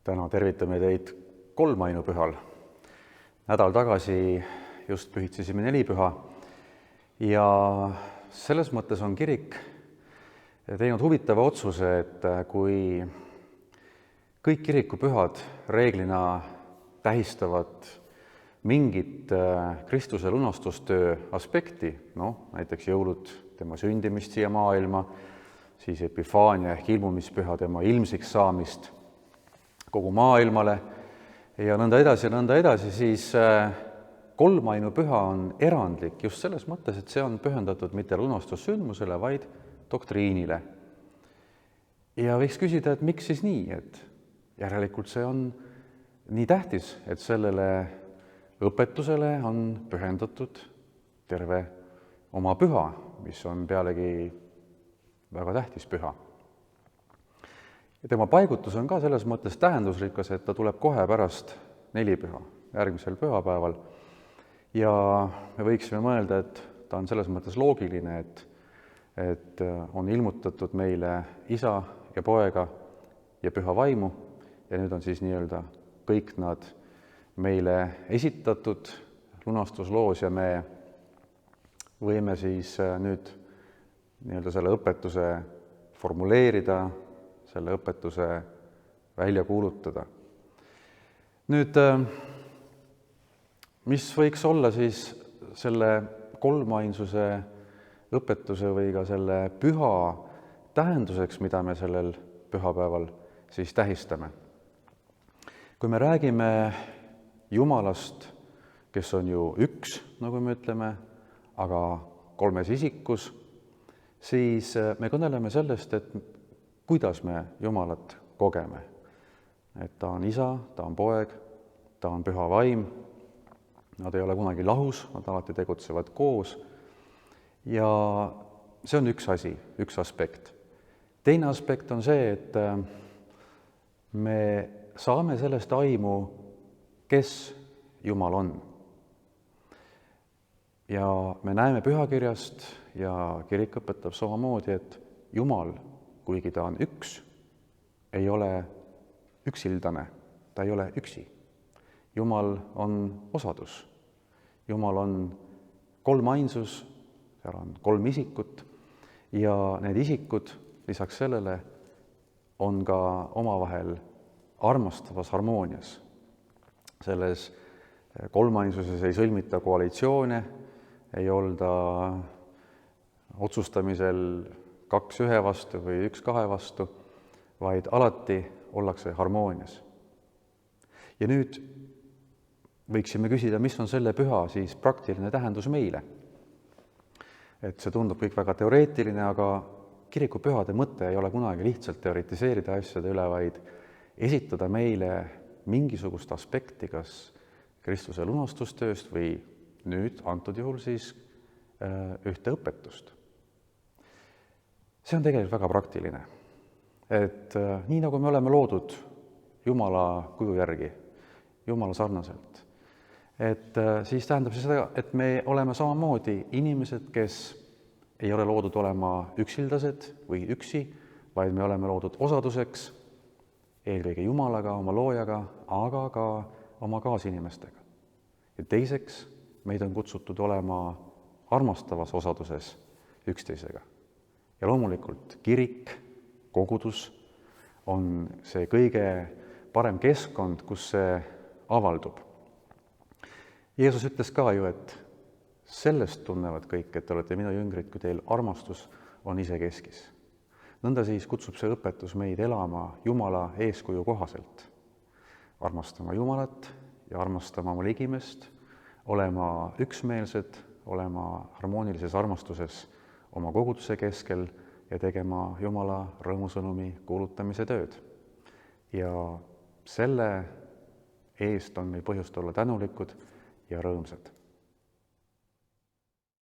Täna tervitame teid kolmainupühal. Nädal tagasi just pühitsesime nelipüha ja selles mõttes on kirik teinud huvitava otsuse, et kui kõik kirikupühad reeglina tähistavad mingit Kristuse lunastustöö aspekti, näiteks jõulud tema sündimist siia maailma, siis epifaania ehk ilmumispüha tema ilmsiks saamist kogu maailmale ja nõnda edasi, siis kolmainupüha on erandlik just selles mõttes, et see on pühendatud mitte lunastussündmusele, vaid doktriinile. Ja võiks küsida, et miks siis nii, et järelikult see on nii tähtis, et sellele õpetusele on pühendatud terve oma püha, mis on pealegi väga tähtis püha. Ja tema paigutus on ka selles mõttes tähendusrikas, et ta tuleb kohe pärast nelipüha, järgmisel pühapäeval. Ja me võiksime mõelda, et ta on selles mõttes loogiline, et on ilmutatud meile Isa ja Poega ja Püha Vaimu ja nüüd on siis nii-öelda kõik nad meile esitatud lunastusloos ja me võime siis nüüd nii-öelda selle õpetuse formuleerida, selle õpetuse välja kuulutada. Nüüd, mis võiks olla siis selle kolmainsuse õpetuse või ka selle püha tähenduseks, mida me sellel pühapäeval siis tähistame? Kui me räägime Jumalast, kes on ju üks, nagu me ütleme, aga kolmes isikus, siis me kõneleme sellest, et kuidas me Jumalat kogeme. Et ta on Isa, ta on Poeg, ta on Püha Vaim, nad ei ole kunagi lahus, nad alati tegutsevad koos ja see on üks asi, üks aspekt. Teine aspekt on see, et me saame sellest aimu, kes Jumal on. Ja me näeme pühakirjast ja kirik õpetab samamoodi, et Jumal, kuigi ta on üks, ei ole üksildane, ta ei ole üksi. Jumal on osadus. Jumal on kolmainsus, seal on kolm isikut ja need isikud lisaks sellele on ka omavahel armastavas harmoonias. Selles kolmainsuses ei sõlmita koalitsioone, ei olda otsustamisel 2 1 vastu või 1 2 vastu, vaid alati ollakse harmoonias. Ja nüüd võiksime küsida, mis on selle püha siis praktiline tähendus meile. Et see tundub kõik väga teoreetiline, aga kirikupühade mõte ei ole kunagi lihtsalt teoritiseerida asjade üle, vaid esitada meile mingisugust aspekti, kas Kristuse lunastustööst või nüüd antud juhul siis ühte õpetust. See on tegelikult väga praktiline, et nii nagu me oleme loodud Jumala kuju järgi, Jumala sarnaselt, et siis tähendab see seda, et me oleme samamoodi inimesed, kes ei ole loodud olema üksildased või üksi, vaid me oleme loodud osaduseks, eelkõige Jumalaga, oma loojaga, aga ka oma kaasinimestega. Ja teiseks, meid on kutsutud olema armastavas osaduses üksteisega. Ja loomulikult kirik, kogudus on see kõige parem keskkond, kus see avaldub. Jeesus ütles ka ju, et sellest tunnevad kõik, et te olete minu jüngrid, kui teil armastus on isekeskis. Nõnda siis kutsub see õpetus meid elama Jumala eeskuju kohaselt. Armastama Jumalat ja armastama oma ligimest, olema üksmeelsed, olema harmoonilises armastuses oma koguduse keskel ja tegema Jumala rõõmusõnumi kuulutamise tööd. Ja selle eest on meil põhjust olla tänulikud ja rõõmsad.